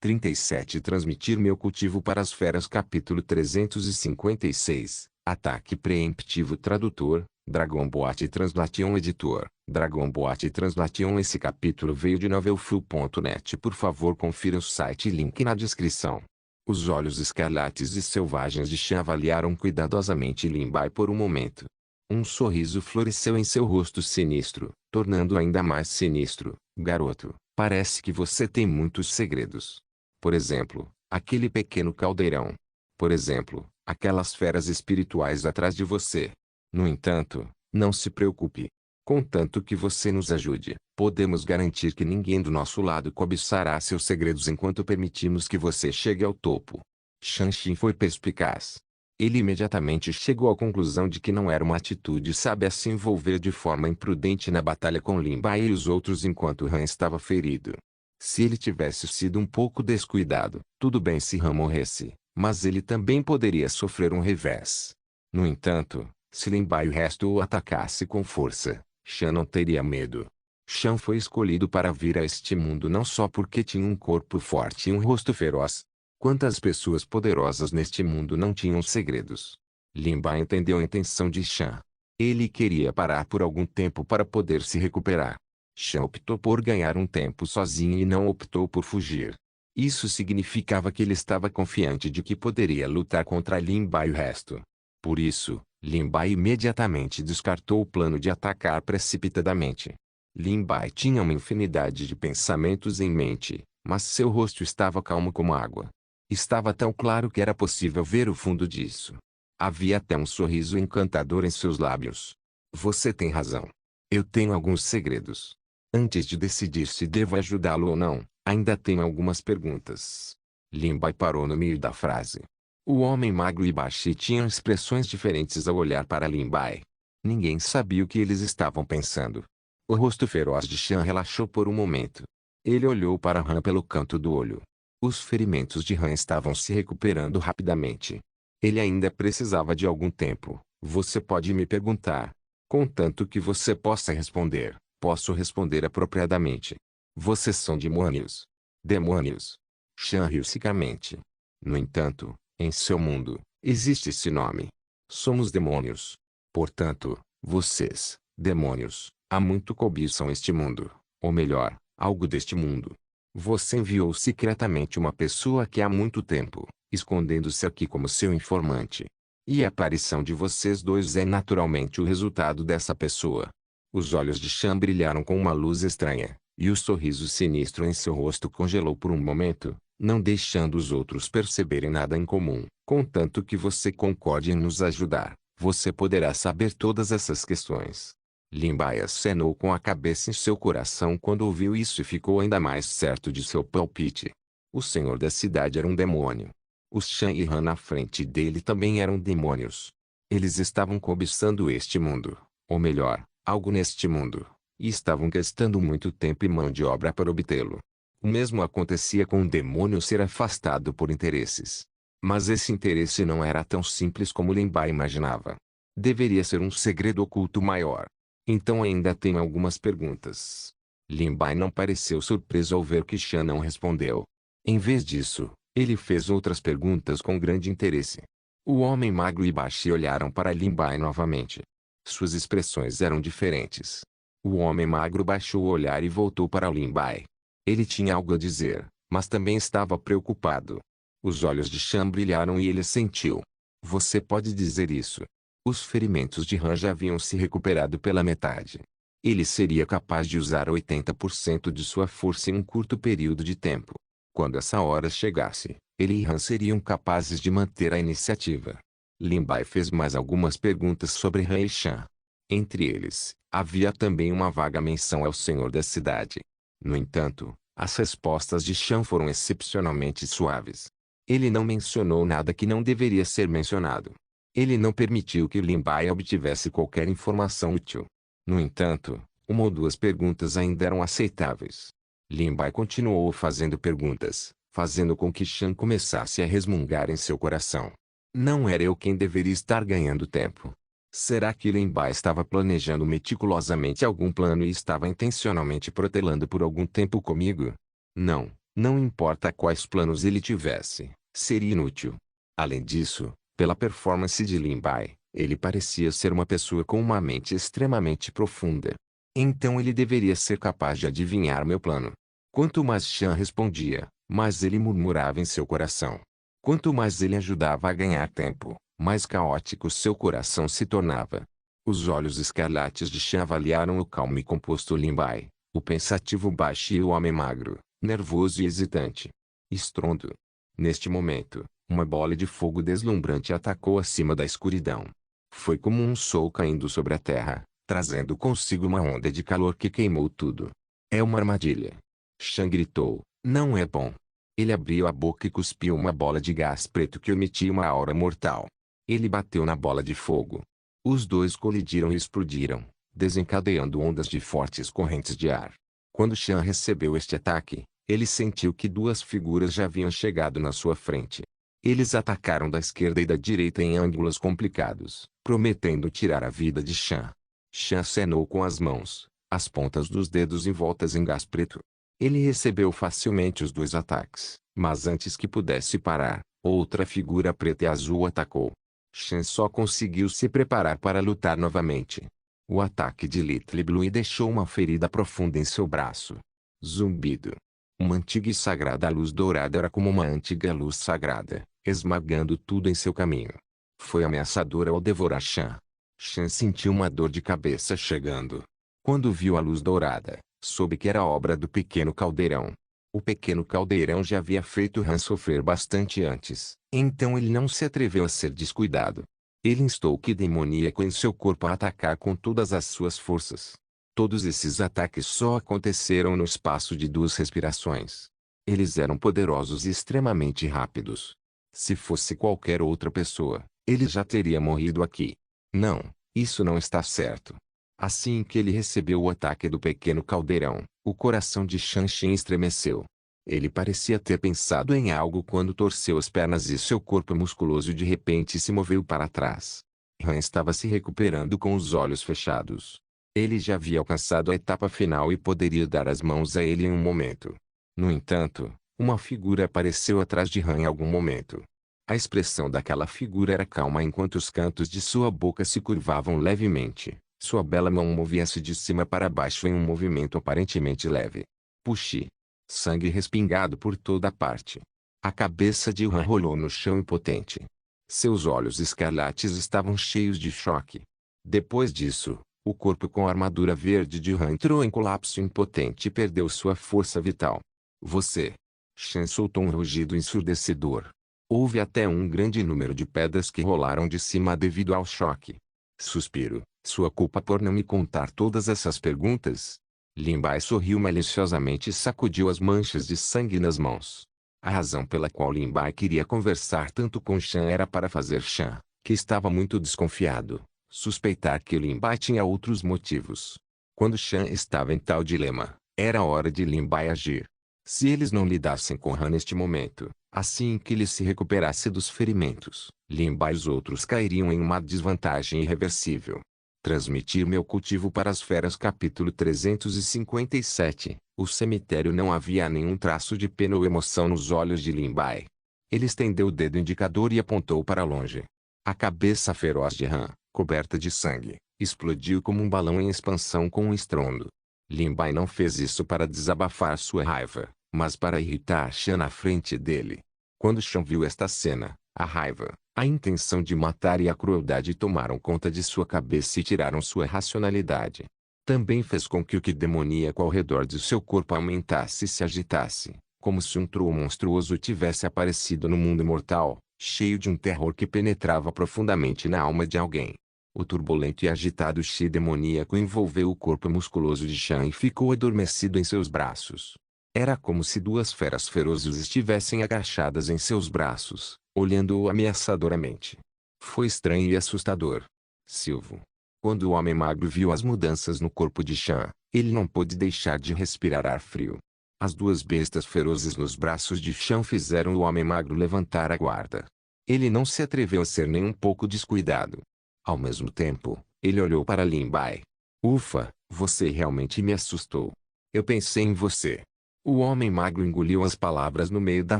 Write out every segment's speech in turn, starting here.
37 Transmitir meu cultivo para as feras. Capítulo 356 Ataque preemptivo. Tradutor, Dragon Boat Translation. Editor, Dragon Boat Translation. Esse capítulo veio de novelfull.net. Por favor, confira o site e link na descrição. Os olhos escarlates e selvagens de Shan avaliaram cuidadosamente Lin Bai por um momento. Um sorriso floresceu em seu rosto sinistro, tornando-o ainda mais sinistro. Garoto, parece que você tem muitos segredos. Por exemplo, aquele pequeno caldeirão. Por exemplo, aquelas feras espirituais atrás de você. No entanto, não se preocupe. Contanto que você nos ajude, podemos garantir que ninguém do nosso lado cobiçará seus segredos enquanto permitimos que você chegue ao topo. Shan-Xin foi perspicaz. Ele imediatamente chegou à conclusão de que não era uma atitude sábia se envolver de forma imprudente na batalha com Lin Bai e os outros enquanto Han estava ferido. Se ele tivesse sido um pouco descuidado, tudo bem se Han morresse, mas ele também poderia sofrer um revés. No entanto, se Lin Bai e o resto o atacasse com força, Shan não teria medo. Shan foi escolhido para vir a este mundo não só porque tinha um corpo forte e um rosto feroz. Quantas pessoas poderosas neste mundo não tinham segredos? Lin Bai entendeu a intenção de Shan. Ele queria parar por algum tempo para poder se recuperar. Shan optou por ganhar um tempo sozinho e não optou por fugir. Isso significava que ele estava confiante de que poderia lutar contra Lin Bai e o resto. Por isso, Lin Bai imediatamente descartou o plano de atacar precipitadamente. Lin Bai tinha uma infinidade de pensamentos em mente, mas seu rosto estava calmo como água. Estava tão claro que era possível ver o fundo disso. Havia até um sorriso encantador em seus lábios. Você tem razão. Eu tenho alguns segredos. Antes de decidir se devo ajudá-lo ou não, ainda tenho algumas perguntas. Lin Bai parou no meio da frase. O homem magro e baixo tinham expressões diferentes ao olhar para Lin Bai. Ninguém sabia o que eles estavam pensando. O rosto feroz de Shan relaxou por um momento. Ele olhou para Han pelo canto do olho. Os ferimentos de Han estavam se recuperando rapidamente. Ele ainda precisava de algum tempo. Você pode me perguntar. Contanto que você possa responder, posso responder apropriadamente. Vocês são demônios. Demônios. Shan riu secamente. No entanto, em seu mundo, existe esse nome. Somos demônios. Portanto, vocês, demônios, há muito cobiçam este mundo. Ou melhor, algo deste mundo. Você enviou secretamente uma pessoa que há muito tempo, escondendo-se aqui como seu informante. E a aparição de vocês dois é naturalmente o resultado dessa pessoa. Os olhos de Shan brilharam com uma luz estranha, e o sorriso sinistro em seu rosto congelou por um momento, não deixando os outros perceberem nada em comum. Contanto que você concorde em nos ajudar, você poderá saber todas essas questões. Lin Bai acenou com a cabeça em seu coração quando ouviu isso e ficou ainda mais certo de seu palpite. O senhor da cidade era um demônio. Os Shan e Han na frente dele também eram demônios. Eles estavam cobiçando este mundo, ou melhor, algo neste mundo, e estavam gastando muito tempo e mão de obra para obtê-lo. O mesmo acontecia com o demônio ser afastado por interesses. Mas esse interesse não era tão simples como Lin Bai imaginava. Deveria ser um segredo oculto maior. Então ainda tenho algumas perguntas. Lin Bai não pareceu surpreso ao ver que Shan não respondeu. Em vez disso, ele fez outras perguntas com grande interesse. O homem magro e baixo olharam para Lin Bai novamente. Suas expressões eram diferentes. O homem magro baixou o olhar e voltou para Lin Bai. Ele tinha algo a dizer, mas também estava preocupado. Os olhos de Shan brilharam e ele sentiu. Você pode dizer isso. Os ferimentos de Han já haviam se recuperado pela metade. Ele seria capaz de usar 80% de sua força em um curto período de tempo. Quando essa hora chegasse, ele e Han seriam capazes de manter a iniciativa. Lin Bai fez mais algumas perguntas sobre Han e Shan. Entre eles, havia também uma vaga menção ao senhor da cidade. No entanto, as respostas de Shan foram excepcionalmente suaves. Ele não mencionou nada que não deveria ser mencionado. Ele não permitiu que Lin Bai obtivesse qualquer informação útil. No entanto, uma ou duas perguntas ainda eram aceitáveis. Lin Bai continuou fazendo perguntas, fazendo com que Shan começasse a resmungar em seu coração. Não era eu quem deveria estar ganhando tempo. Será que Lin Bai estava planejando meticulosamente algum plano e estava intencionalmente protelando por algum tempo comigo? Não, Não importa quais planos ele tivesse, seria inútil. Além disso, pela performance de Lin Bai, ele parecia ser uma pessoa com uma mente extremamente profunda. Então ele deveria ser capaz de adivinhar meu plano. Quanto mais Shan respondia, mais ele murmurava em seu coração. Quanto mais ele ajudava a ganhar tempo, mais caótico seu coração se tornava. Os olhos escarlates de Shan avaliaram o calmo e composto Lin Bai, o pensativo baixo e o homem magro, nervoso e hesitante. Estrondo. Neste momento, uma bola de fogo deslumbrante atacou acima da escuridão. Foi como um sol caindo sobre a terra, trazendo consigo uma onda de calor que queimou tudo. É uma armadilha. Shan gritou, não é bom. Ele abriu a boca e cuspiu uma bola de gás preto que emitia uma aura mortal. Ele bateu na bola de fogo. Os dois colidiram e explodiram, desencadeando ondas de fortes correntes de ar. Quando Shan recebeu este ataque, ele sentiu que duas figuras já haviam chegado na sua frente. Eles atacaram da esquerda e da direita em ângulos complicados, prometendo tirar a vida de Shan. Shan acenou com as mãos, as pontas dos dedos envoltas em gás preto. Ele recebeu facilmente os dois ataques, mas antes que pudesse parar, outra figura preta e azul atacou. Shan só conseguiu se preparar para lutar novamente. O ataque de Little Blue deixou uma ferida profunda em seu braço. Zumbido. Uma antiga e sagrada luz dourada era como uma antiga luz sagrada, esmagando tudo em seu caminho. Foi ameaçadora ao devorar Shan. Shan sentiu uma dor de cabeça chegando. Quando viu a luz dourada, soube que era obra do pequeno caldeirão. O pequeno caldeirão já havia feito Han sofrer bastante antes, então ele não se atreveu a ser descuidado. Ele instou que demoníaco em seu corpo a atacar com todas as suas forças. Todos esses ataques só aconteceram no espaço de 2 respirações. Eles eram poderosos e extremamente rápidos. Se fosse qualquer outra pessoa, ele já teria morrido aqui. Não, isso não está certo. Assim que ele recebeu o ataque do pequeno caldeirão, o coração de Shan Xin estremeceu. Ele parecia ter pensado em algo quando torceu as pernas e seu corpo musculoso de repente se moveu para trás. Han estava se recuperando com os olhos fechados. Ele já havia alcançado a etapa final e poderia dar as mãos a ele em um momento. No entanto, uma figura apareceu atrás de Han em algum momento. A expressão daquela figura era calma enquanto os cantos de sua boca se curvavam levemente. Sua bela mão movia-se de cima para baixo em um movimento aparentemente leve. Puxi. Sangue respingado por toda parte. A cabeça de Han rolou no chão impotente. Seus olhos escarlates estavam cheios de choque. Depois disso, o corpo com a armadura verde de Han entrou em colapso impotente e perdeu sua força vital. Você. Shan soltou um rugido ensurdecedor. Houve até um grande número de pedras que rolaram de cima devido ao choque. Suspiro. Sua culpa por não me contar todas essas perguntas? Lin Bai sorriu maliciosamente e sacudiu as manchas de sangue nas mãos. A razão pela qual Lin Bai queria conversar tanto com Shan era para fazer Shan, que estava muito desconfiado, suspeitar que Lin Bai tinha outros motivos. Quando Shan estava em tal dilema, era hora de Lin Bai agir. Se eles não lidassem com Han neste momento, assim que ele se recuperasse dos ferimentos, Lin Bai e os outros cairiam em uma desvantagem irreversível. Transmitir meu cultivo para as feras. Capítulo 357. O cemitério. Não havia nenhum traço de pena ou emoção nos olhos de Lin Bai. Ele estendeu o dedo indicador e apontou para longe. A cabeça feroz de Han, coberta de sangue, explodiu como um balão em expansão com um estrondo. Lin Bai não fez isso para desabafar sua raiva, mas para irritar Shan na frente dele. Quando Shan viu esta cena, a raiva, a intenção de matar e a crueldade tomaram conta de sua cabeça e tiraram sua racionalidade. Também fez com que o que demoníaco ao redor de seu corpo aumentasse e se agitasse, como se um troll monstruoso tivesse aparecido no mundo imortal, cheio de um terror que penetrava profundamente na alma de alguém. O turbulento e agitado chi demoníaco envolveu o corpo musculoso de Shan e ficou adormecido em seus braços. Era como se 2 feras ferozes estivessem agachadas em seus braços, olhando-o ameaçadoramente. Foi estranho e assustador. Silvo. Quando o homem magro viu as mudanças no corpo de Shan, ele não pôde deixar de respirar ar frio. As 2 bestas ferozes nos braços de Shan fizeram o homem magro levantar a guarda. Ele não se atreveu a ser nem um pouco descuidado. Ao mesmo tempo, ele olhou para Lin Bai. Ufa, você realmente me assustou. Eu pensei em você. O homem magro engoliu as palavras no meio da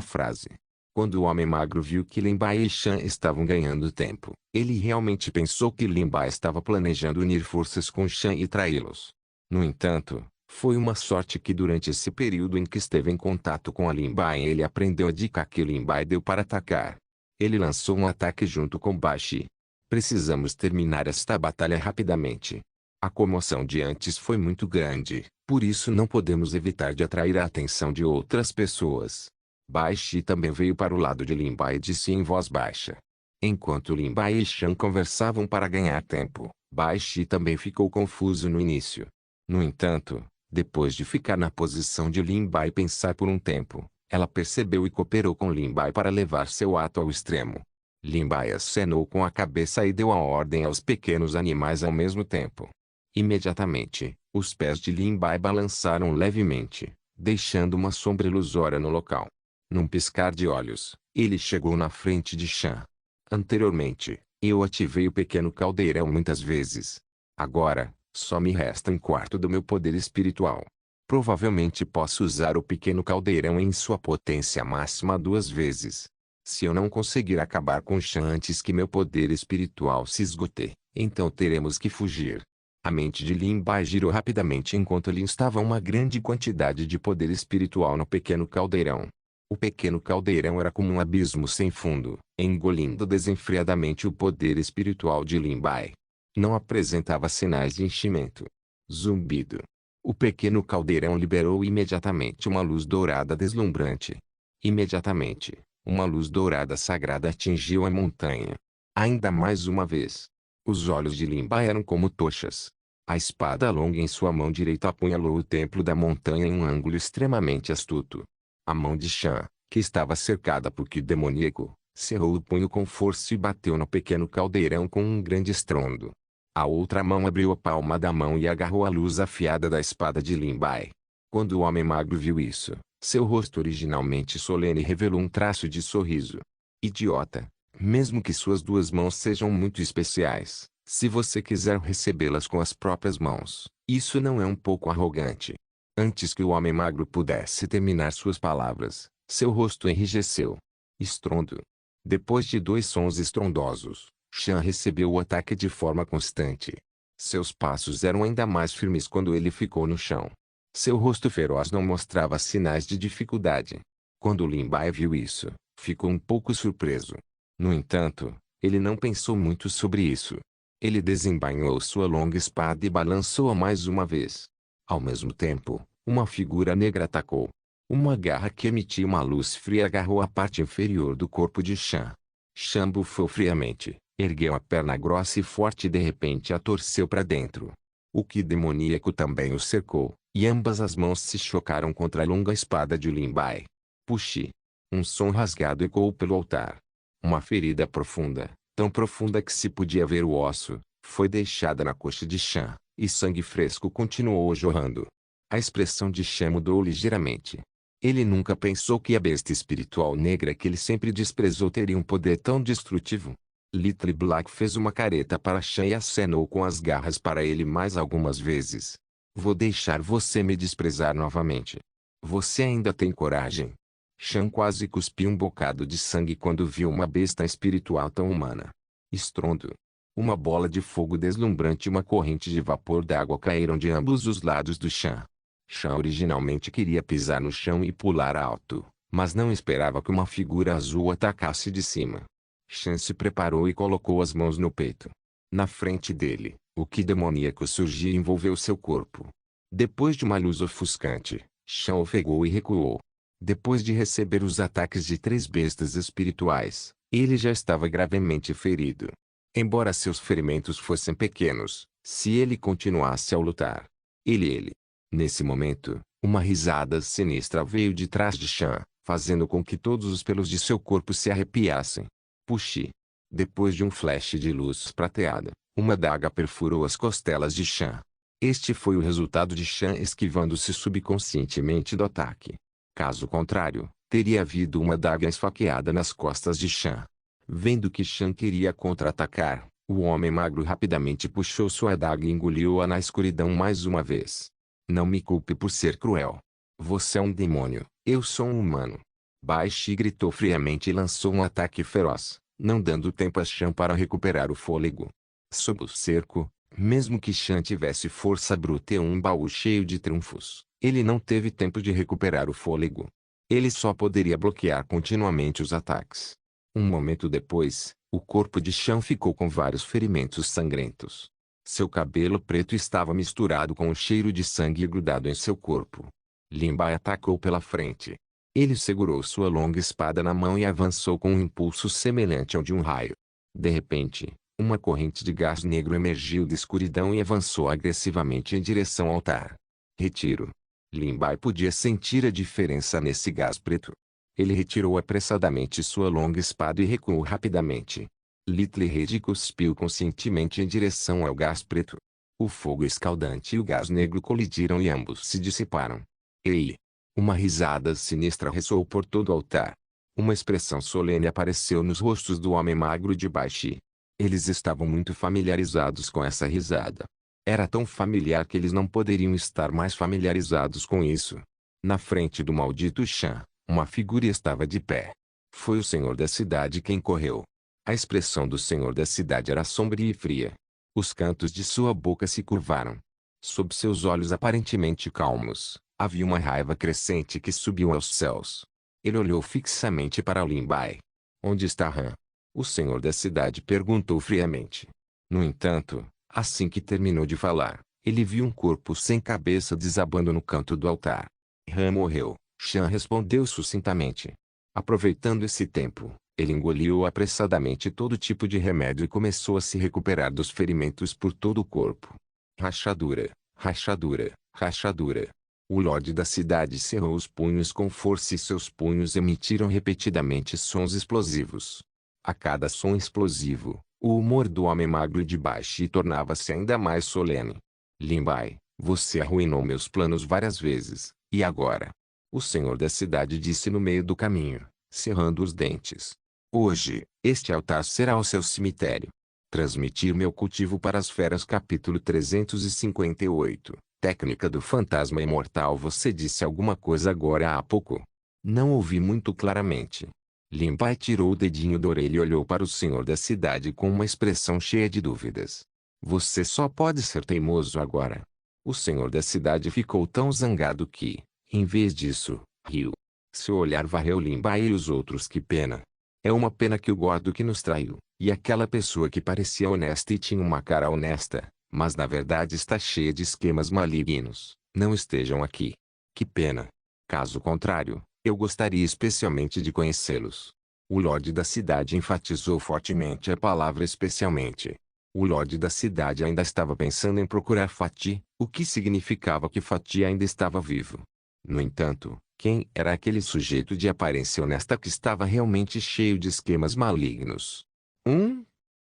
frase. Quando o homem magro viu que Lin Bai e Shan estavam ganhando tempo, ele realmente pensou que Lin Bai estava planejando unir forças com Shan e traí-los. No entanto, foi uma sorte que durante esse período em que esteve em contato com a Lin Bai ele aprendeu a dica que Lin Bai deu para atacar. Ele lançou um ataque junto com Bai Shi. Precisamos terminar esta batalha rapidamente. A comoção de antes foi muito grande, por isso não podemos evitar de atrair a atenção de outras pessoas. Bai Shi também veio para o lado de Lin Bai e disse em voz baixa. Enquanto Lin Bai e Shan conversavam para ganhar tempo, Bai Shi também ficou confuso no início. No entanto, depois de ficar na posição de Lin Bai e pensar por um tempo, ela percebeu e cooperou com Lin Bai para levar seu ato ao extremo. Lin Bai acenou com a cabeça e deu a ordem aos pequenos animais ao mesmo tempo. Imediatamente, os pés de Lin Bai balançaram levemente, deixando uma sombra ilusória no local. Num piscar de olhos, ele chegou na frente de Shan. Anteriormente, eu ativei o pequeno caldeirão muitas vezes. Agora, só me resta um quarto do meu poder espiritual. Provavelmente posso usar o pequeno caldeirão em sua potência máxima 2 vezes. Se eu não conseguir acabar com Shan antes que meu poder espiritual se esgote, então teremos que fugir. A mente de Lin Bai girou rapidamente enquanto lhe estava uma grande quantidade de poder espiritual no pequeno caldeirão. O pequeno caldeirão era como um abismo sem fundo, engolindo desenfreadamente o poder espiritual de Lin Bai. Não apresentava sinais de enchimento. Zumbido. O pequeno caldeirão liberou imediatamente uma luz dourada deslumbrante. Imediatamente, uma luz dourada sagrada atingiu a montanha. Ainda mais uma vez. Os olhos de Lin Bai eram como tochas. A espada longa em sua mão direita apunhalou o templo da montanha em um ângulo extremamente astuto. A mão de Shan, que estava cercada por Ki demoníaco, cerrou o punho com força e bateu no pequeno caldeirão com um grande estrondo. A outra mão abriu a palma da mão e agarrou a luz afiada da espada de Lin Bai. Quando o homem magro viu isso, seu rosto originalmente solene revelou um traço de sorriso. Idiota, mesmo que suas 2 mãos sejam muito especiais, se você quiser recebê-las com as próprias mãos, isso não é um pouco arrogante? Antes que o homem magro pudesse terminar suas palavras, seu rosto enrijeceu. Estrondo. Depois de 2 sons estrondosos, Shan recebeu o ataque de forma constante. Seus passos eram ainda mais firmes quando ele ficou no chão. Seu rosto feroz não mostrava sinais de dificuldade. Quando Lin Bai viu isso, ficou um pouco surpreso. No entanto, ele não pensou muito sobre isso. Ele desembainhou sua longa espada e balançou-a mais uma vez. Ao mesmo tempo, uma figura negra atacou. Uma garra que emitia uma luz fria agarrou a parte inferior do corpo de Shan. Shan bufou friamente, ergueu a perna grossa e forte e de repente a torceu para dentro. O Ki demoníaco também o cercou, e ambas as mãos se chocaram contra a longa espada de Lin Bai. Puxi. Um som rasgado ecoou pelo altar. Uma ferida profunda, tão profunda que se podia ver o osso, foi deixada na coxa de Shan, e sangue fresco continuou jorrando. A expressão de Shan mudou ligeiramente. Ele nunca pensou que a besta espiritual negra que ele sempre desprezou teria um poder tão destrutivo. Little Black fez uma careta para Shan e acenou com as garras para ele mais algumas vezes. Vou deixar você me desprezar novamente. Você ainda tem coragem. Shan quase cuspiu um bocado de sangue quando viu uma besta espiritual tão humana. Estrondo. Uma bola de fogo deslumbrante e uma corrente de vapor d'água caíram de ambos os lados do Shan. Shan originalmente queria pisar no chão e pular alto, mas não esperava que uma figura azul atacasse de cima. Shan se preparou e colocou as mãos no peito. Na frente dele, o Ki demoníaco surgiu e envolveu seu corpo. Depois de uma luz ofuscante, Shan ofegou e recuou. Depois de receber os ataques de 3 bestas espirituais, ele já estava gravemente ferido. Embora seus ferimentos fossem pequenos, se ele continuasse a lutar, ele. Nesse momento, uma risada sinistra veio de trás de Shan, fazendo com que todos os pelos de seu corpo se arrepiassem. Puxi. Depois de um flash de luz prateada, uma adaga perfurou as costelas de Shan. Este foi o resultado de Shan esquivando-se subconscientemente do ataque. Caso contrário, teria havido uma adaga esfaqueada nas costas de Shan. Vendo que Shan queria contra-atacar, o homem magro rapidamente puxou sua adaga e engoliu-a na escuridão mais uma vez. Não me culpe por ser cruel. Você é um demônio, eu sou um humano. Bai Shi gritou friamente e lançou um ataque feroz, não dando tempo a Shan para recuperar o fôlego. Sob o cerco, mesmo que Shan tivesse força bruta e um baú cheio de trunfos, ele não teve tempo de recuperar o fôlego. Ele só poderia bloquear continuamente os ataques. Um momento depois, o corpo de Shan ficou com vários ferimentos sangrentos. Seu cabelo preto estava misturado com o cheiro de sangue grudado em seu corpo. Lin Bai atacou pela frente. Ele segurou sua longa espada na mão e avançou com um impulso semelhante ao de um raio. De repente, uma corrente de gás negro emergiu da escuridão e avançou agressivamente em direção ao altar. Retiro. Lin Bai podia sentir a diferença nesse gás preto. Ele retirou apressadamente sua longa espada e recuou rapidamente. Little Red cuspiu conscientemente em direção ao gás preto. O fogo escaldante e o gás negro colidiram e ambos se dissiparam. Ei! Uma risada sinistra ressoou por todo o altar. Uma expressão solene apareceu nos rostos do homem magro de Bai Shi. Eles estavam muito familiarizados com essa risada. Era tão familiar que eles não poderiam estar mais familiarizados com isso. Na frente do maldito Shan, uma figura estava de pé. Foi o senhor da cidade quem correu. A expressão do senhor da cidade era sombria e fria. Os cantos de sua boca se curvaram. Sob seus olhos aparentemente calmos, havia uma raiva crescente que subiu aos céus. Ele olhou fixamente para Lin Bai. Onde está Han? O senhor da cidade perguntou friamente. No entanto, assim que terminou de falar, ele viu um corpo sem cabeça desabando no canto do altar. Han morreu, Shan respondeu sucintamente. Aproveitando esse tempo, ele engoliu apressadamente todo tipo de remédio e começou a se recuperar dos ferimentos por todo o corpo. Rachadura, rachadura, rachadura. O Lorde da cidade cerrou os punhos com força e seus punhos emitiram repetidamente sons explosivos. A cada som explosivo, o humor do homem magro de Bai Shi tornava-se ainda mais solene. Lin Bai, você arruinou meus planos várias vezes, e agora? O senhor da cidade disse no meio do caminho, cerrando os dentes. Hoje, este altar será o seu cemitério. Transmitir meu cultivo para as feras capítulo 358. Técnica do fantasma imortal. Você disse alguma coisa agora há pouco? Não ouvi muito claramente. Lin Bai tirou o dedinho da orelha e olhou para o senhor da cidade com uma expressão cheia de dúvidas. Você só pode ser teimoso agora. O senhor da cidade ficou tão zangado que, em vez disso, riu. Seu olhar varreu Lin Bai e os outros. Que pena. É uma pena que o gordo que nos traiu, e aquela pessoa que parecia honesta e tinha uma cara honesta, mas na verdade está cheia de esquemas malignos, não estejam aqui. Que pena. Caso contrário, eu gostaria especialmente de conhecê-los. O Lorde da cidade enfatizou fortemente a palavra especialmente. O Lorde da cidade ainda estava pensando em procurar Fati, o que significava que Fati ainda estava vivo. No entanto, quem era aquele sujeito de aparência honesta que estava realmente cheio de esquemas malignos?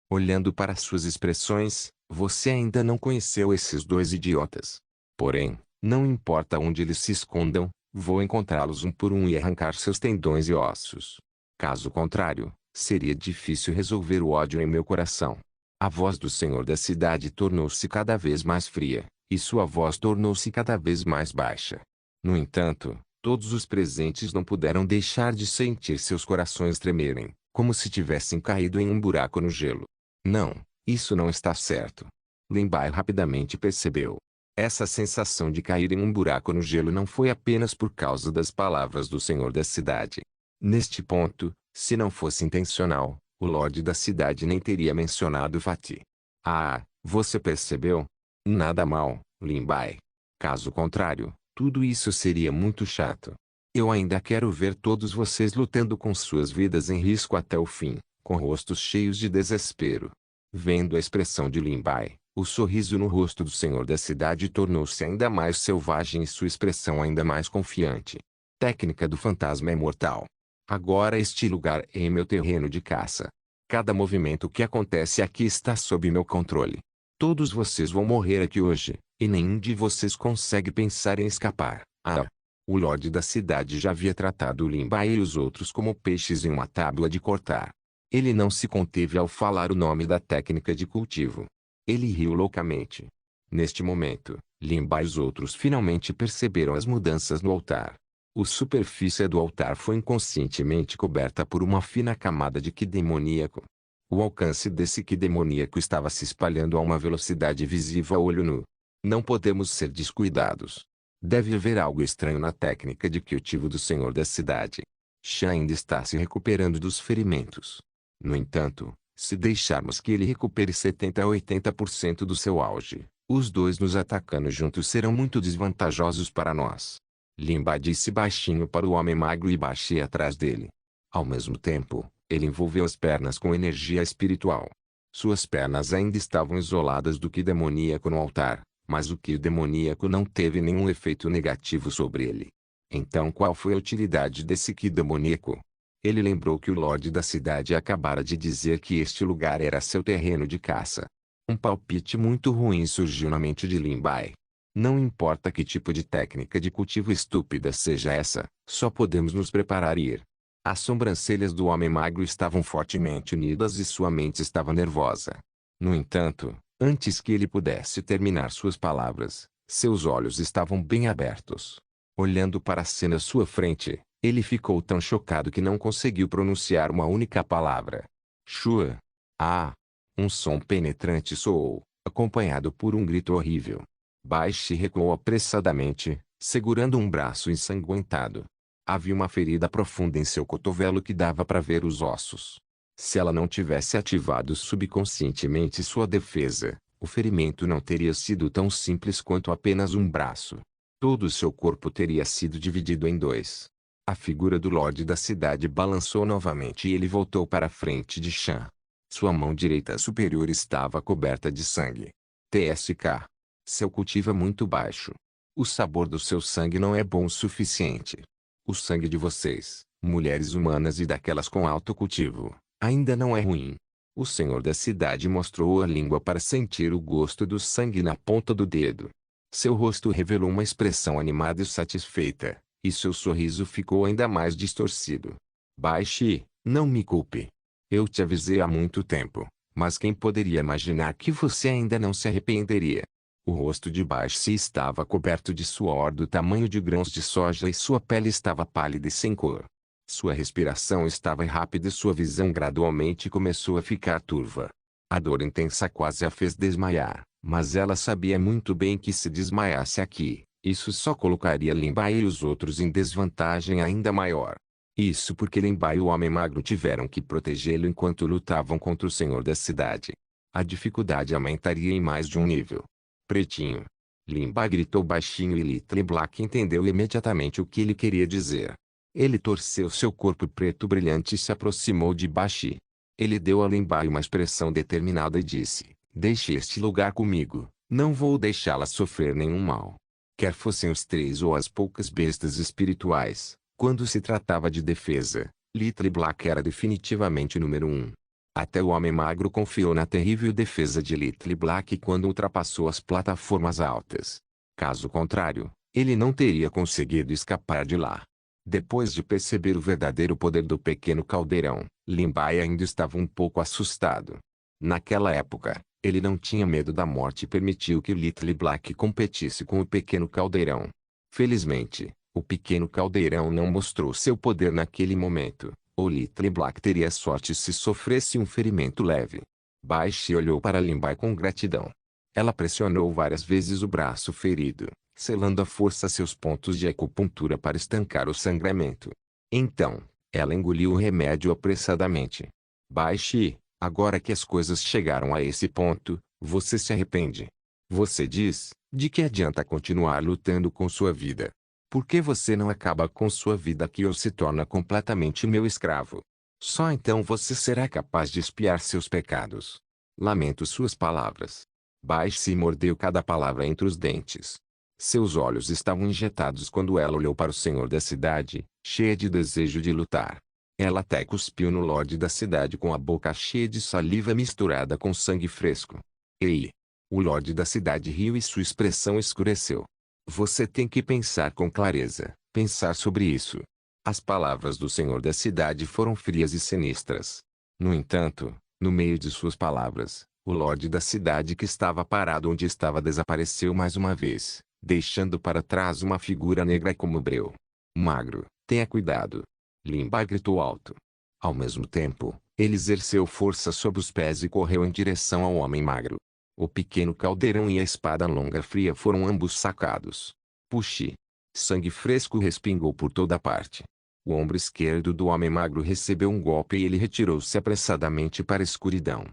Olhando para suas expressões, você ainda não conheceu esses dois idiotas. Porém, não importa onde eles se escondam, vou encontrá-los um por um e arrancar seus tendões e ossos. Caso contrário, seria difícil resolver o ódio em meu coração. A voz do senhor da cidade tornou-se cada vez mais fria, e sua voz tornou-se cada vez mais baixa. No entanto, todos os presentes não puderam deixar de sentir seus corações tremerem, como se tivessem caído em um buraco no gelo. Não, isso não está certo. Lin Bai rapidamente percebeu. Essa sensação de cair em um buraco no gelo não foi apenas por causa das palavras do senhor da cidade. Neste ponto, se não fosse intencional, o Lorde da cidade nem teria mencionado Fati. Ah, você percebeu? Nada mal, Lin Bai. Caso contrário, tudo isso seria muito chato. Eu ainda quero ver todos vocês lutando com suas vidas em risco até o fim, com rostos cheios de desespero. Vendo a expressão de Lin Bai, o sorriso no rosto do senhor da cidade tornou-se ainda mais selvagem e sua expressão ainda mais confiante. Técnica do fantasma imortal. Agora este lugar é meu terreno de caça. Cada movimento que acontece aqui está sob meu controle. Todos vocês vão morrer aqui hoje, e nenhum de vocês consegue pensar em escapar. Ah! O Lorde da cidade já havia tratado Lin Bai e os outros como peixes em uma tábua de cortar. Ele não se conteve ao falar o nome da técnica de cultivo. Ele riu loucamente. Neste momento, Limbai e os outros finalmente perceberam as mudanças no altar. A superfície do altar foi inconscientemente coberta por uma fina camada de qi demoníaco. O alcance desse qi demoníaco estava se espalhando a uma velocidade visível a olho nu. Não podemos ser descuidados. Deve haver algo estranho na técnica de cultivo do senhor da cidade. Shan ainda está se recuperando dos ferimentos. No entanto, se deixarmos que ele recupere 70 a 80% do seu auge, os dois nos atacando juntos serão muito desvantajosos para nós. Limbai disse baixinho para o homem magro e baixei atrás dele. Ao mesmo tempo, ele envolveu as pernas com energia espiritual. Suas pernas ainda estavam isoladas do qi demoníaco no altar, mas o qi demoníaco não teve nenhum efeito negativo sobre ele. Então qual foi a utilidade desse qi demoníaco? Ele lembrou que o Lorde da cidade acabara de dizer que este lugar era seu terreno de caça. Um palpite muito ruim surgiu na mente de Limbai. Não importa que tipo de técnica de cultivo estúpida seja essa, só podemos nos preparar e ir. As sobrancelhas do homem magro estavam fortemente unidas e sua mente estava nervosa. No entanto, antes que ele pudesse terminar suas palavras, seus olhos estavam bem abertos. Olhando para a cena à sua frente, ele ficou tão chocado que não conseguiu pronunciar uma única palavra. Shua! Ah! Um som penetrante soou, acompanhado por um grito horrível. Baixe recuou apressadamente, segurando um braço ensanguentado. Havia uma ferida profunda em seu cotovelo que dava para ver os ossos. Se ela não tivesse ativado subconscientemente sua defesa, o ferimento não teria sido tão simples quanto apenas um braço. Todo o seu corpo teria sido dividido em dois. A figura do Lorde da cidade balançou novamente e ele voltou para a frente de Shan. Sua mão direita superior estava coberta de sangue. TSK. Seu cultivo é muito baixo. O sabor do seu sangue não é bom o suficiente. O sangue de vocês, mulheres humanas e daquelas com alto cultivo, ainda não é ruim. O senhor da cidade mostrou a língua para sentir o gosto do sangue na ponta do dedo. Seu rosto revelou uma expressão animada e satisfeita, e seu sorriso ficou ainda mais distorcido. Baixe, não me culpe. Eu te avisei há muito tempo, mas quem poderia imaginar que você ainda não se arrependeria? O rosto de Baixe estava coberto de suor do tamanho de grãos de soja e sua pele estava pálida e sem cor. Sua respiração estava rápida e sua visão gradualmente começou a ficar turva. A dor intensa quase a fez desmaiar, mas ela sabia muito bem que se desmaiasse aqui, isso só colocaria Limbai e os outros em desvantagem ainda maior. Isso porque Limbai e o homem magro tiveram que protegê-lo enquanto lutavam contra o senhor da cidade. A dificuldade aumentaria em mais de um nível. Pretinho. Limbai gritou baixinho e Little Black entendeu imediatamente o que ele queria dizer. Ele torceu seu corpo preto brilhante e se aproximou de Baixe. Ele deu a Limbai uma expressão determinada e disse: deixe este lugar comigo, não vou deixá-la sofrer nenhum mal. Quer fossem os três ou as poucas bestas espirituais, quando se tratava de defesa, Little Black era definitivamente número 1. Até o homem magro confiou na terrível defesa de Little Black quando ultrapassou as plataformas altas. Caso contrário, ele não teria conseguido escapar de lá. Depois de perceber o verdadeiro poder do pequeno caldeirão, Limbai ainda estava um pouco assustado. Naquela época, ele não tinha medo da morte e permitiu que Little Black competisse com o pequeno caldeirão. Felizmente, o pequeno caldeirão não mostrou seu poder naquele momento. O Little Black teria sorte se sofresse um ferimento leve. Baixe olhou para Limbai com gratidão. Ela pressionou várias vezes o braço ferido, selando à força seus pontos de acupuntura para estancar o sangramento. Então, ela engoliu o remédio apressadamente. Baixe, agora que as coisas chegaram a esse ponto, você se arrepende. Você diz, de que adianta continuar lutando com sua vida? Por que você não acaba com sua vida aqui ou se torna completamente meu escravo? Só então você será capaz de expiar seus pecados. Lamento suas palavras. Baixe mordeu cada palavra entre os dentes. Seus olhos estavam injetados quando ela olhou para o senhor da cidade, cheia de desejo de lutar. Ela até cuspiu no Lorde da cidade com a boca cheia de saliva misturada com sangue fresco. Ei! O Lorde da cidade riu e sua expressão escureceu. Você tem que pensar com clareza, pensar sobre isso. As palavras do senhor da cidade foram frias e sinistras. No entanto, no meio de suas palavras, O Lorde da cidade que estava parado onde estava desapareceu mais uma vez, deixando para trás uma figura negra como breu. Magro, tenha cuidado. Limbai gritou alto. Ao mesmo tempo, ele exerceu força sobre os pés e correu em direção ao homem magro. O pequeno caldeirão e a espada longa fria foram ambos sacados. Puxe! Sangue fresco respingou por toda parte. O ombro esquerdo do homem magro recebeu um golpe e ele retirou-se apressadamente para a escuridão.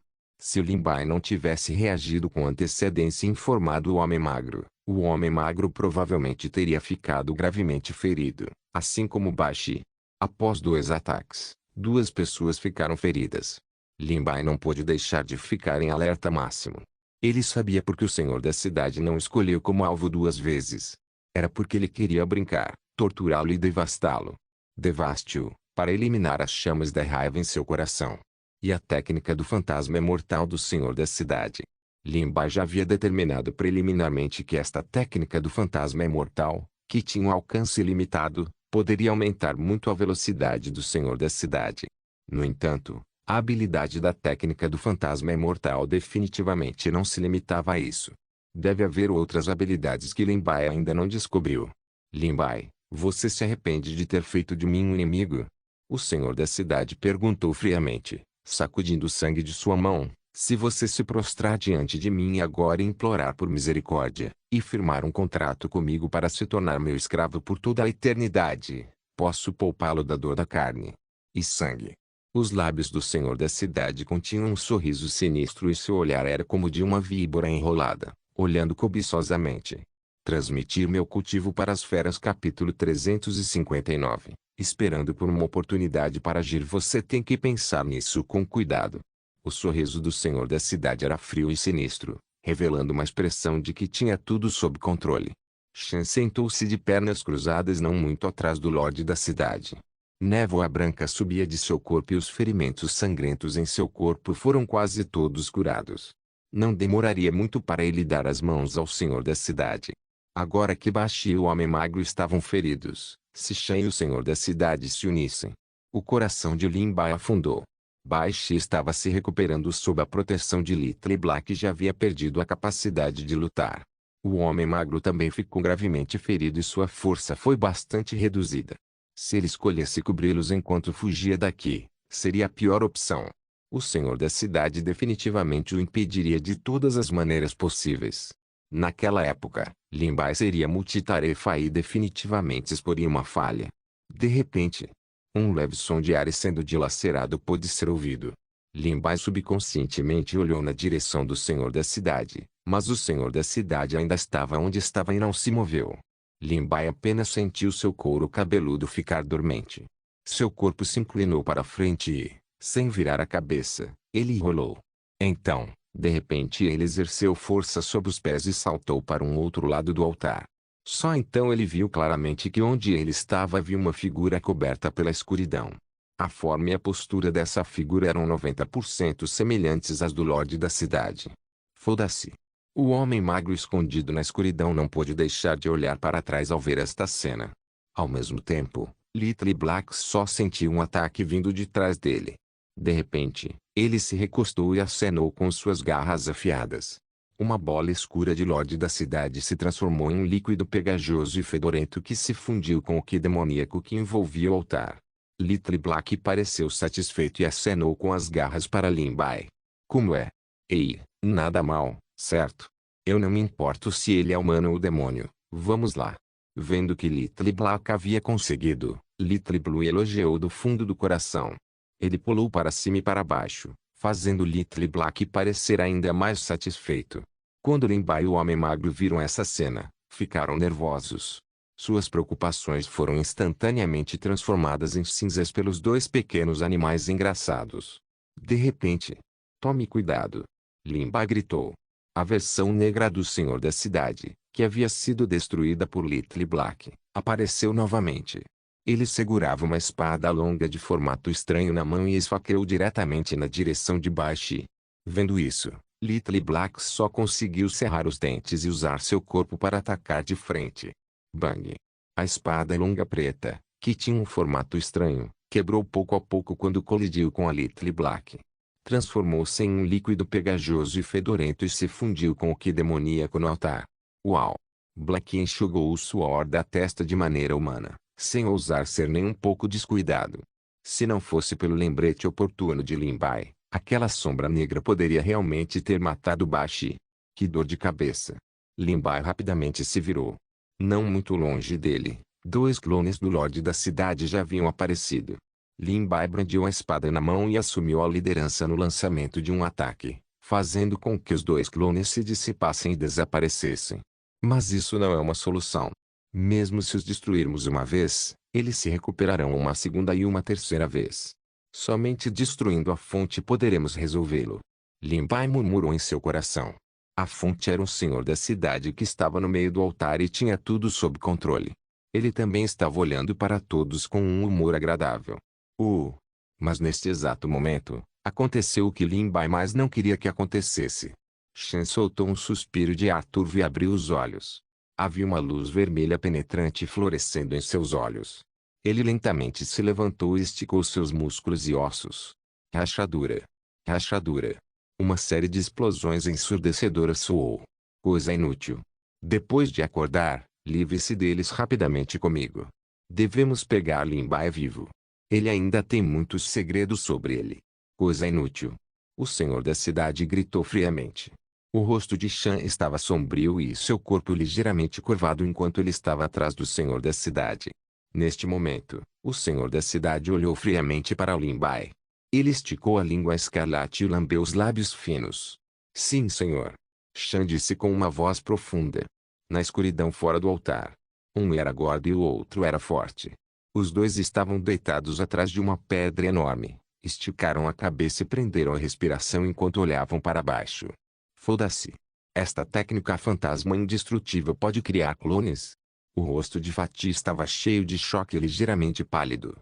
Se o Limbai não tivesse reagido com antecedência e informado o homem magro provavelmente teria ficado gravemente ferido, assim como Bashi. Após 2 ataques, 2 pessoas ficaram feridas. Limbai não pôde deixar de ficar em alerta máximo. Ele sabia porque o senhor da cidade não escolheu como alvo 2 vezes. Era porque ele queria brincar, torturá-lo e devastá-lo. Devaste-o, para eliminar as chamas da raiva em seu coração. E a técnica do fantasma é mortal do senhor da cidade. Limbai já havia determinado preliminarmente que esta técnica do fantasma é mortal, que tinha um alcance limitado, poderia aumentar muito a velocidade do senhor da cidade. No entanto, a habilidade da técnica do fantasma é mortal definitivamente não se limitava a isso. Deve haver outras habilidades que Limbai ainda não descobriu. Limbai, você se arrepende de ter feito de mim um inimigo? O senhor da cidade perguntou friamente, sacudindo o sangue de sua mão. Se você se prostrar diante de mim agora e implorar por misericórdia, e firmar um contrato comigo para se tornar meu escravo por toda a eternidade, posso poupá-lo da dor da carne e sangue. Os lábios do senhor da cidade continham um sorriso sinistro e seu olhar era como de uma víbora enrolada, olhando cobiçosamente. Transmitir meu cultivo para as feras capítulo 359. Esperando por uma oportunidade para agir, você tem que pensar nisso com cuidado. O sorriso do senhor da cidade era frio e sinistro, revelando uma expressão de que tinha tudo sob controle. Shan sentou-se de pernas cruzadas não muito atrás do lorde da cidade. Névoa branca subia de seu corpo e os ferimentos sangrentos em seu corpo foram quase todos curados. Não demoraria muito para ele dar as mãos ao senhor da cidade. Agora que Bashi e o homem magro estavam feridos, se Shan e o senhor da cidade se unissem, o coração de Limbai afundou. Bashi estava se recuperando sob a proteção de Little Black e já havia perdido a capacidade de lutar. O homem magro também ficou gravemente ferido e sua força foi bastante reduzida. Se ele escolhesse cobri-los enquanto fugia daqui, seria a pior opção. O senhor da cidade definitivamente o impediria de todas as maneiras possíveis. Naquela época, Limbai seria multitarefa e definitivamente exporia uma falha. De repente, um leve som de ar sendo dilacerado pôde ser ouvido. Limbai subconscientemente olhou na direção do senhor da cidade, mas o senhor da cidade ainda estava onde estava e não se moveu. Limbai apenas sentiu seu couro cabeludo ficar dormente. Seu corpo se inclinou para frente e, sem virar a cabeça, ele rolou. Então, de repente ele exerceu força sobre os pés e saltou para um outro lado do altar. Só então ele viu claramente que onde ele estava havia uma figura coberta pela escuridão. A forma e a postura dessa figura eram 90% semelhantes às do Lorde da cidade. Foda-se. O homem magro escondido na escuridão não pôde deixar de olhar para trás ao ver esta cena. Ao mesmo tempo, Little Black só sentiu um ataque vindo de trás dele. De repente, ele se recostou e acenou com suas garras afiadas. Uma bola escura de Lorde da cidade se transformou em um líquido pegajoso e fedorento que se fundiu com o que demoníaco que envolvia o altar. Little Black pareceu satisfeito e acenou com as garras para Limbai. Como é? Ei, nada mal, certo? Eu não me importo se ele é humano ou demônio, vamos lá. Vendo que Little Black havia conseguido, Little Blue elogiou do fundo do coração. Ele pulou para cima e para baixo, fazendo Little Black parecer ainda mais satisfeito. Quando Limbai e o homem magro viram essa cena, ficaram nervosos. Suas preocupações foram instantaneamente transformadas em cinzas pelos 2 pequenos animais engraçados. De repente, tome cuidado! Limbai gritou. A versão negra do senhor da cidade, que havia sido destruída por Little Black, apareceu novamente. Ele segurava uma espada longa de formato estranho na mão e esfaqueou diretamente na direção de Bashi. Vendo isso, Little Black só conseguiu cerrar os dentes e usar seu corpo para atacar de frente. Bang! A espada longa preta, que tinha um formato estranho, quebrou pouco a pouco quando colidiu com a Little Black. Transformou-se em um líquido pegajoso e fedorento e se fundiu com o que demoníaco no altar. Uau! Black enxugou o suor da testa de maneira humana, sem ousar ser nem um pouco descuidado. Se não fosse pelo lembrete oportuno de Limbai, aquela sombra negra poderia realmente ter matado Bashi. Que dor de cabeça! Limbai rapidamente se virou. Não muito longe dele, dois clones do Lorde da cidade já haviam aparecido. Limbai brandiu a espada na mão e assumiu a liderança no lançamento de um ataque, fazendo com que os dois clones se dissipassem e desaparecessem. Mas isso não é uma solução. Mesmo se os destruirmos uma vez, eles se recuperarão uma segunda e uma terceira vez. Somente destruindo a fonte poderemos resolvê-lo. Limbai murmurou em seu coração. A fonte era um senhor da cidade que estava no meio do altar e tinha tudo sob controle. Ele também estava olhando para todos com um humor agradável. Mas neste exato momento, aconteceu o que Limbai mais não queria que acontecesse. Shan soltou um suspiro de ar turvo e abriu os olhos. Havia uma luz vermelha penetrante florescendo em seus olhos. Ele lentamente se levantou e esticou seus músculos e ossos. Rachadura. Rachadura. Uma série de explosões ensurdecedoras soou. Coisa inútil. Depois de acordar, livre-se deles rapidamente comigo. Devemos pegar Limbai vivo. Ele ainda tem muitos segredos sobre ele. Coisa inútil. O senhor da cidade gritou friamente. O rosto de Shan estava sombrio e seu corpo ligeiramente curvado enquanto ele estava atrás do senhor da cidade. Neste momento, o senhor da cidade olhou friamente para Limbai. Ele esticou a língua escarlate e lambeu os lábios finos. Sim, senhor. Shan disse com uma voz profunda. Na escuridão fora do altar. Um era gordo e o outro era forte. Os dois estavam deitados atrás de uma pedra enorme. Esticaram a cabeça e prenderam a respiração enquanto olhavam para baixo. Foda-se. Esta técnica fantasma indestrutível pode criar clones? O rosto de Fatih estava cheio de choque e ligeiramente pálido.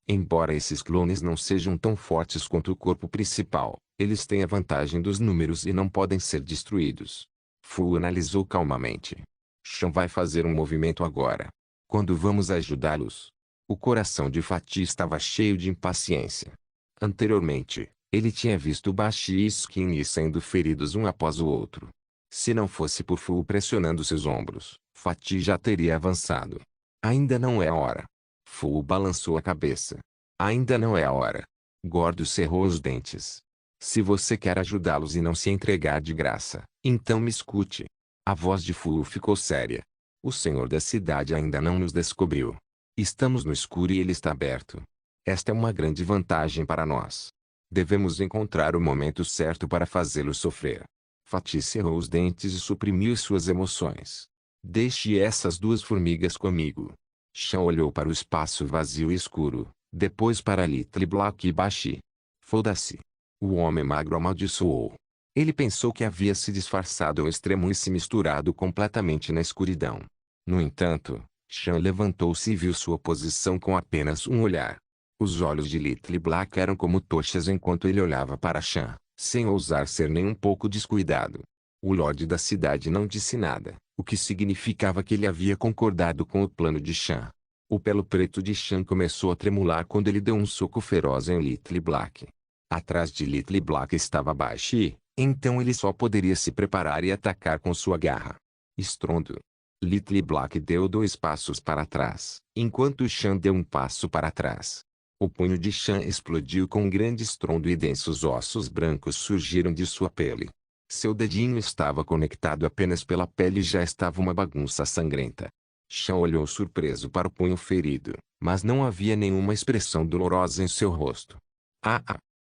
Embora esses clones não sejam tão fortes quanto o corpo principal, eles têm a vantagem dos números e não podem ser destruídos. Fu analisou calmamente. Shan vai fazer um movimento agora. Quando vamos ajudá-los? O coração de Fatih estava cheio de impaciência. Anteriormente, ele tinha visto Bashi e Skinny sendo feridos um após o outro. Se não fosse por Fu pressionando seus ombros, Fatih já teria avançado. Ainda não é a hora. Fu balançou a cabeça. Ainda não é a hora. Gordo cerrou os dentes. Se você quer ajudá-los e não se entregar de graça, então me escute. A voz de Fu ficou séria. O senhor da cidade ainda não nos descobriu. Estamos no escuro e ele está aberto. Esta é uma grande vantagem para nós. Devemos encontrar o momento certo para fazê-lo sofrer. Fatih cerrou os dentes e suprimiu suas emoções. Deixe essas duas formigas comigo. Shan olhou para o espaço vazio e escuro, depois para Little Black e Bashi. Foda-se. O homem magro amaldiçoou. Ele pensou que havia se disfarçado ao extremo e se misturado completamente na escuridão. No entanto, Shan levantou-se e viu sua posição com apenas um olhar. Os olhos de Little Black eram como tochas enquanto ele olhava para Shan, sem ousar ser nem um pouco descuidado. O Lorde da cidade não disse nada, o que significava que ele havia concordado com o plano de Shan. O pelo preto de Shan começou a tremular quando ele deu um soco feroz em Little Black. Atrás de Little Black estava Bashi, então ele só poderia se preparar e atacar com sua garra. Estrondo. Little Black deu 2 passos para trás, enquanto Shan deu um passo para trás. O punho de Shan explodiu com um grande estrondo e densos ossos brancos surgiram de sua pele. Seu dedinho estava conectado apenas pela pele e já estava uma bagunça sangrenta. Shan olhou surpreso para o punho ferido, mas não havia nenhuma expressão dolorosa em seu rosto.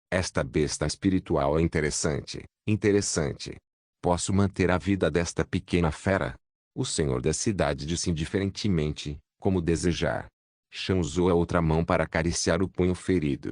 Esta besta espiritual é interessante, interessante. Posso manter a vida desta pequena fera? O senhor da cidade disse indiferentemente, como desejar. Shan usou a outra mão para acariciar o punho ferido.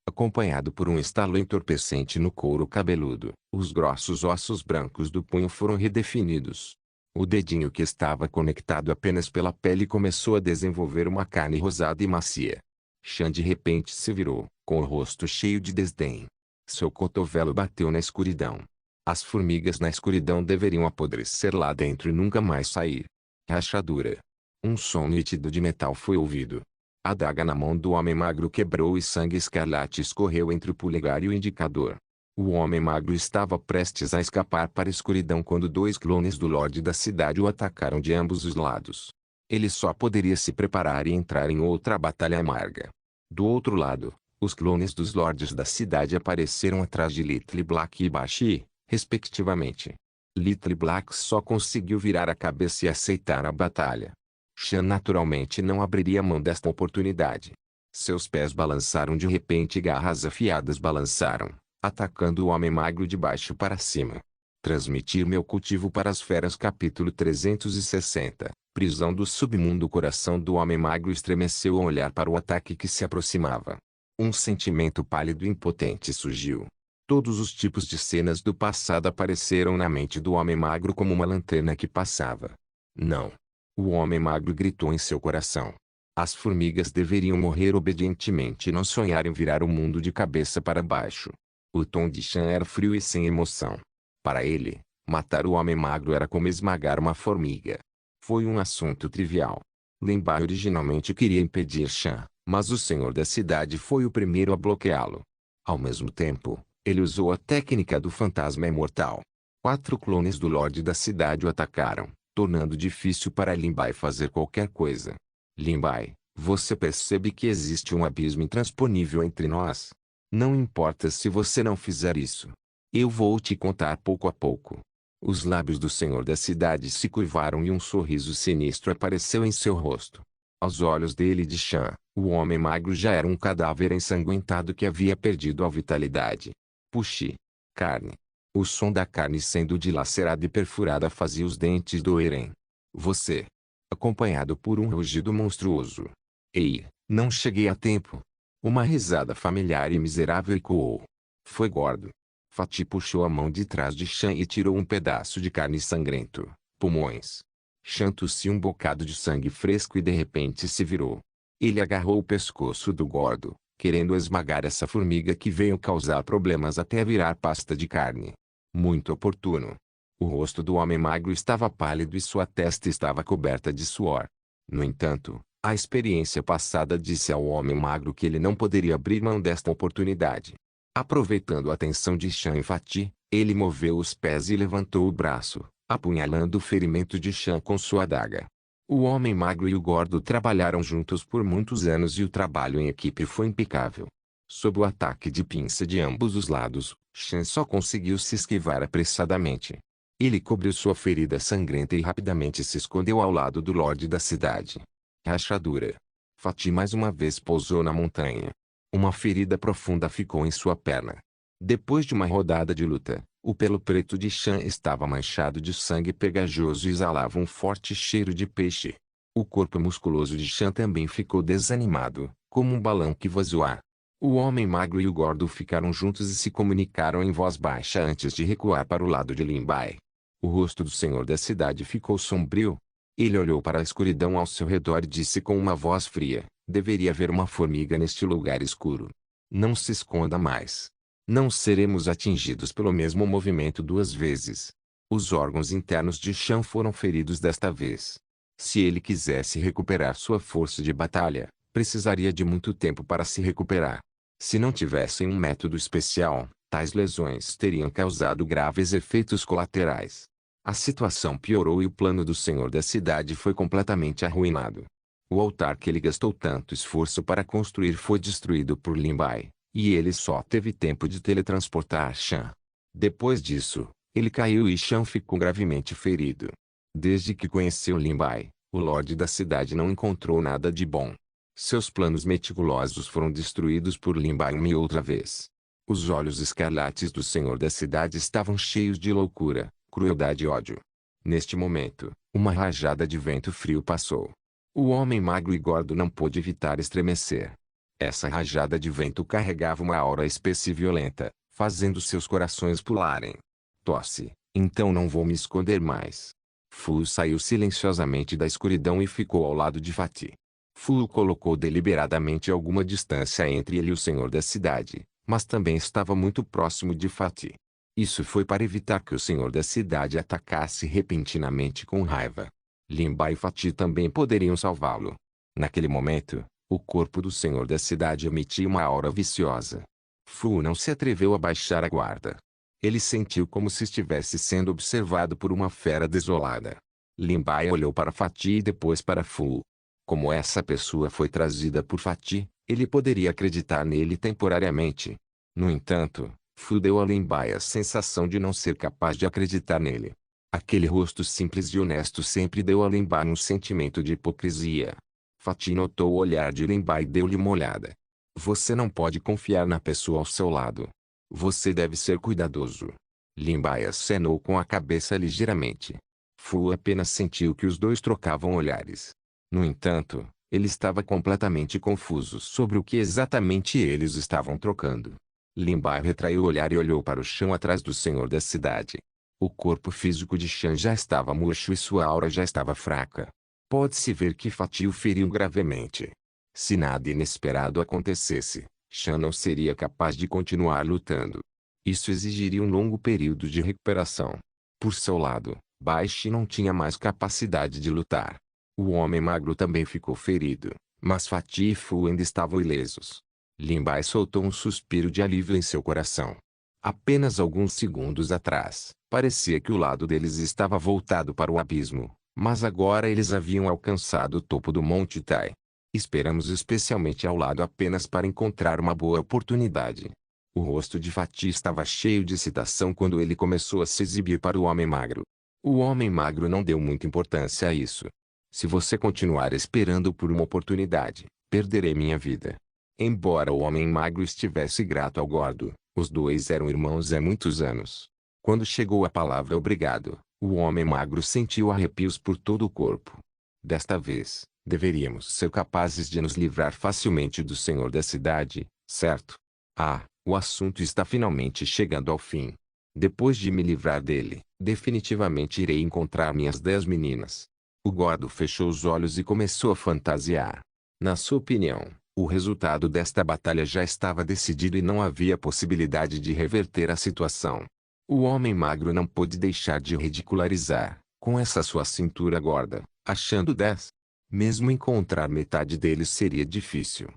Acompanhado por um estalo entorpecente no couro cabeludo, os grossos ossos brancos do punho foram redefinidos. O dedinho que estava conectado apenas pela pele começou a desenvolver uma carne rosada e macia. Shan de repente se virou, com o rosto cheio de desdém. Seu cotovelo bateu na escuridão. As formigas na escuridão deveriam apodrecer lá dentro e nunca mais sair. Rachadura. Um som nítido de metal foi ouvido. A adaga na mão do homem magro quebrou e sangue escarlate escorreu entre o polegar e o indicador. O homem magro estava prestes a escapar para a escuridão quando dois clones do Lorde da cidade o atacaram de ambos os lados. Ele só poderia se preparar e entrar em outra batalha amarga. Do outro lado, os clones dos Lordes da cidade apareceram atrás de Little Black e Bashi, respectivamente. Little Black só conseguiu virar a cabeça e aceitar a batalha. Shan naturalmente não abriria mão desta oportunidade. Seus pés balançaram de repente e garras afiadas balançaram, atacando o homem magro de baixo para cima. Transmitir meu cultivo para as feras. Capítulo 360. Prisão do submundo. O coração do homem magro estremeceu ao olhar para o ataque que se aproximava. Um sentimento pálido e impotente surgiu. Todos os tipos de cenas do passado apareceram na mente do homem magro como uma lanterna que passava. Não. O homem magro gritou em seu coração. As formigas deveriam morrer obedientemente e não sonhar em virar o mundo de cabeça para baixo. O tom de Shan era frio e sem emoção. Para ele, matar o homem magro era como esmagar uma formiga. Foi um assunto trivial. Lin Bai originalmente queria impedir Shan, mas o senhor da cidade foi o primeiro a bloqueá-lo. Ao mesmo tempo, ele usou a técnica do fantasma imortal. 4 clones do Lorde da cidade o atacaram, tornando difícil para Lin Bai fazer qualquer coisa. Lin Bai, você percebe que existe um abismo intransponível entre nós? Não importa se você não fizer isso. Eu vou te contar pouco a pouco. Os lábios do senhor da cidade se curvaram e um sorriso sinistro apareceu em seu rosto. Aos olhos dele e de Shan, o homem magro já era um cadáver ensanguentado que havia perdido a vitalidade. Puxe. Carne. O som da carne sendo dilacerada e perfurada fazia os dentes doerem. Você. Acompanhado por um rugido monstruoso. Ei, não cheguei a tempo. Uma risada familiar e miserável ecoou. Foi gordo. Fatih puxou a mão de trás de Shan e tirou um pedaço de carne sangrento. Pulmões. Shan tossiu um bocado de sangue fresco e de repente se virou. Ele agarrou o pescoço do gordo, querendo esmagar essa formiga que veio causar problemas até virar pasta de carne. Muito oportuno. O rosto do homem magro estava pálido e sua testa estava coberta de suor. No entanto, a experiência passada disse ao homem magro que ele não poderia abrir mão desta oportunidade. Aproveitando a atenção de Shan e Fatih, ele moveu os pés e levantou o braço, apunhalando o ferimento de Shan com sua adaga. O homem magro e o gordo trabalharam juntos por muitos anos e o trabalho em equipe foi impecável. Sob o ataque de pinça de ambos os lados, Shan só conseguiu se esquivar apressadamente. Ele cobriu sua ferida sangrenta e rapidamente se escondeu ao lado do Lorde da cidade. Rachadura. Fatih mais uma vez pousou na montanha. Uma ferida profunda ficou em sua perna. Depois de uma rodada de luta, o pelo preto de Shan estava manchado de sangue pegajoso e exalava um forte cheiro de peixe. O corpo musculoso de Shan também ficou desanimado, como um balão que vai zoar. O homem magro e o gordo ficaram juntos e se comunicaram em voz baixa antes de recuar para o lado de Lin Bai. O rosto do senhor da cidade ficou sombrio. Ele olhou para a escuridão ao seu redor e disse com uma voz fria: deveria haver uma formiga neste lugar escuro. Não se esconda mais. Não seremos atingidos pelo mesmo movimento 2 vezes. Os órgãos internos de Shan foram feridos desta vez. Se ele quisesse recuperar sua força de batalha, precisaria de muito tempo para se recuperar. Se não tivessem um método especial, tais lesões teriam causado graves efeitos colaterais. A situação piorou e o plano do senhor da cidade foi completamente arruinado. O altar que ele gastou tanto esforço para construir foi destruído por Lin Bai, e ele só teve tempo de teletransportar Shan. Depois disso, ele caiu e Shan ficou gravemente ferido. Desde que conheceu Lin Bai, o Lorde da cidade não encontrou nada de bom. Seus planos meticulosos foram destruídos por Lin Bai uma e outra vez. Os olhos escarlates do senhor da cidade estavam cheios de loucura, crueldade e ódio. Neste momento, uma rajada de vento frio passou. O homem magro e gordo não pôde evitar estremecer. Essa rajada de vento carregava uma aura espessa e violenta, fazendo seus corações pularem. Tosse, então não vou me esconder mais. Fu saiu silenciosamente da escuridão e ficou ao lado de Fatih. Fu colocou deliberadamente alguma distância entre ele e o senhor da cidade, mas também estava muito próximo de Fatih. Isso foi para evitar que o senhor da cidade atacasse repentinamente com raiva. Lin Bai e Fatih também poderiam salvá-lo. Naquele momento, o corpo do senhor da cidade emitia uma aura viciosa. Fu não se atreveu a baixar a guarda. Ele sentiu como se estivesse sendo observado por uma fera desolada. Lin Bai olhou para Fatih e depois para Fu. Como essa pessoa foi trazida por Fatih, ele poderia acreditar nele temporariamente. No entanto, Fu deu a Lin Bai a sensação de não ser capaz de acreditar nele. Aquele rosto simples e honesto sempre deu a Lin Bai um sentimento de hipocrisia. Fatih notou o olhar de Lin Bai e deu-lhe uma olhada. Você não pode confiar na pessoa ao seu lado. Você deve ser cuidadoso. Lin Bai acenou com a cabeça ligeiramente. Fu apenas sentiu que os dois trocavam olhares. No entanto, ele estava completamente confuso sobre o que exatamente eles estavam trocando. Lin Bai retraiu o olhar e olhou para o chão atrás do senhor da cidade. O corpo físico de Shan já estava murcho e sua aura já estava fraca. Pode-se ver que Fatih o feriu gravemente. Se nada inesperado acontecesse, Shan não seria capaz de continuar lutando. Isso exigiria um longo período de recuperação. Por seu lado, Bai Shi não tinha mais capacidade de lutar. O homem magro também ficou ferido, mas Fatih e Fu ainda estavam ilesos. Lin Bai soltou um suspiro de alívio em seu coração. Apenas alguns segundos atrás, parecia que o lado deles estava voltado para o abismo, mas agora eles haviam alcançado o topo do Monte Tai. Esperamos especialmente ao lado apenas para encontrar uma boa oportunidade. O rosto de Fatih estava cheio de excitação quando ele começou a se exibir para o homem magro. O homem magro não deu muita importância a isso. Se você continuar esperando por uma oportunidade, perderei minha vida. Embora o homem magro estivesse grato ao gordo, os dois eram irmãos há muitos anos. Quando chegou a palavra obrigado, o homem magro sentiu arrepios por todo o corpo. Desta vez, deveríamos ser capazes de nos livrar facilmente do senhor da cidade, certo? Ah, o assunto está finalmente chegando ao fim. Depois de me livrar dele, definitivamente irei encontrar minhas 10 meninas. O gordo fechou os olhos e começou a fantasiar. Na sua opinião, o resultado desta batalha já estava decidido e não havia possibilidade de reverter a situação. O homem magro não pôde deixar de ridicularizar, com essa sua cintura gorda, achando 10. Mesmo encontrar metade deles seria difícil.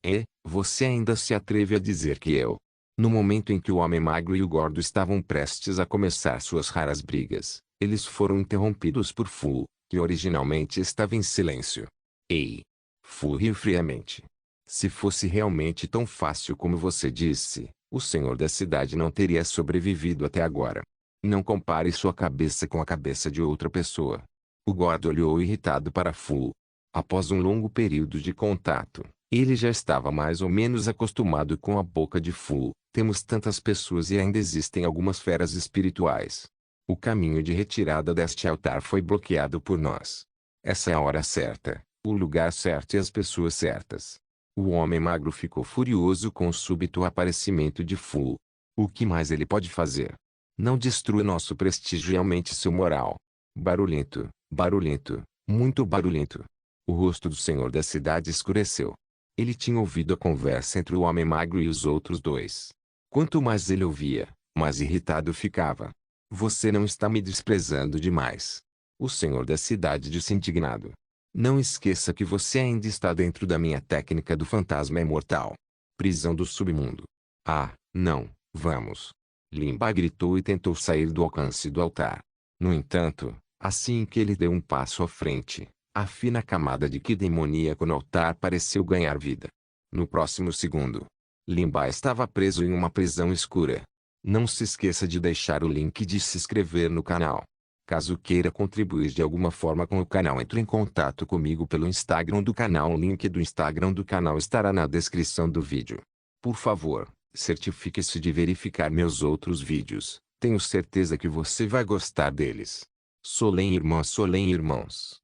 E, você ainda se atreve a dizer que eu? No momento em que o homem magro e o gordo estavam prestes a começar suas raras brigas, eles foram interrompidos por Fu, que originalmente estava em silêncio. Ei! Fu riu friamente. Se fosse realmente tão fácil como você disse, o senhor da cidade não teria sobrevivido até agora. Não compare sua cabeça com a cabeça de outra pessoa. O gordo olhou irritado para Fu. Após um longo período de contato, ele já estava mais ou menos acostumado com a boca de Fu. Temos tantas pessoas e ainda existem algumas feras espirituais. O caminho de retirada deste altar foi bloqueado por nós. Essa é a hora certa, o lugar certo e as pessoas certas. O homem magro ficou furioso com o súbito aparecimento de Fu. O que mais ele pode fazer? Não destrua nosso prestígio e aumente seu moral. Barulhento, barulhento, muito barulhento. O rosto do senhor da cidade escureceu. Ele tinha ouvido a conversa entre o homem magro e os outros dois. Quanto mais ele ouvia, mais irritado ficava. Você não está me desprezando demais? O senhor da cidade disse indignado. Não esqueça que você ainda está dentro da minha técnica do fantasma imortal. Prisão do submundo. Ah, não, vamos. Lin Bai gritou e tentou sair do alcance do altar. No entanto, assim que ele deu um passo à frente, a fina camada de Ki demoníaco no altar pareceu ganhar vida. No próximo segundo, Lin Bai estava preso em uma prisão escura. Não se esqueça de deixar o link de se inscrever no canal. Caso queira contribuir de alguma forma com o canal, entre em contato comigo pelo Instagram do canal. O link do Instagram do canal estará na descrição do vídeo. Por favor, certifique-se de verificar meus outros vídeos. Tenho certeza que você vai gostar deles. Solém irmãs, Solém irmãos.